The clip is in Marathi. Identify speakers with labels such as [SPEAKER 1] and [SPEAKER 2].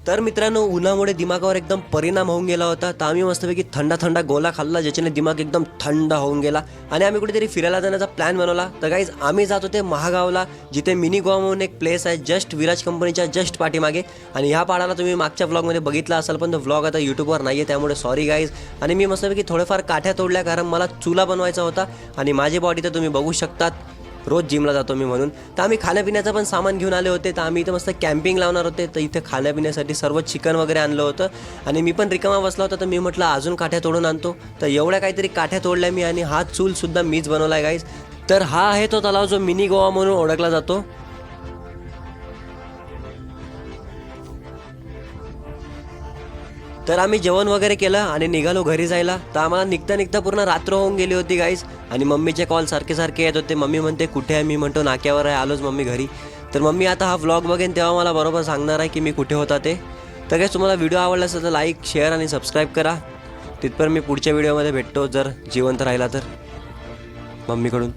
[SPEAKER 1] तर मित्रांनो, उन्हामुळे दिमागावर एकदम परिणाम होऊन गेला होता. तर आम्ही मस्तपैकी थंडा गोला खाल्ला, ज्याच्याने दिमाग एकदम थंड होऊन गेला आणि आम्ही कुठेतरी फिरायला जाण्याचा प्लॅन बनवला. तर गाईज आम्ही जात होते महागावला, जिथे मिनी गोवा म्हणून एक प्लेस आहे जस्ट विराज कंपनीच्या जस्ट पाठीमागे. आणि ह्या पहाडाला तुम्ही मागच्या व्लॉगमध्ये बघितला असाल, पण तो व्लॉग आता यूट्यूबवर नाही आहे, त्यामुळे सॉरी गाईज. आणि मी मस्तपैकी थोडेफार काठ्या तोडल्या, कारण मला चुला बनवायचा होता आणि माझी बॉडी तर तुम्ही बघू शकतात, रोज जिमला जातो मी म्हणून. तर आम्ही खाण्यापिण्याचं पण सामान घेऊन आले होते. तर आम्ही इथं मस्त कॅम्पिंग लावणार होते. तर इथे खाण्यापिण्यासाठी सर्व चिकन वगैरे आणलं होतं आणि मी पण रिकामा बसला होता. तर मी म्हटलं अजून काठ्या तोडून आणतो. तर एवढ्या काहीतरी काठ्या तोडल्या मी आणि हा चूलसुद्धा मीच बनवला आहे गाईज. तर हा आहे तो तलाव जो मिनी गोवा म्हणून ओळखला जातो. तर आम्ही जेवण वगैरे केलं आणि निघालो घरी जायला. तर आम्हाला निघता पूर्ण रात्र होऊन गेली होती गाईज. आणि मम्मीचे कॉल सारखे येत होते. मम्मी म्हणते कुठे आहे, मी म्हणतो नाक्यावर आहे, आलोच मम्मी घरी. तर मम्मी आता हा व्लॉग बघेन तेव्हा मला बरोबर सांगणार आहे की मी कुठे होता ते. तर काय तुम्हाला व्हिडिओ आवडला असेल तर लाईक, शेअर आणि सबस्क्राईब करा. तिथपर्यंत मी पुढच्या व्हिडिओमध्ये भेटतो, जर जिवंत राहिला तर, मम्मीकडून.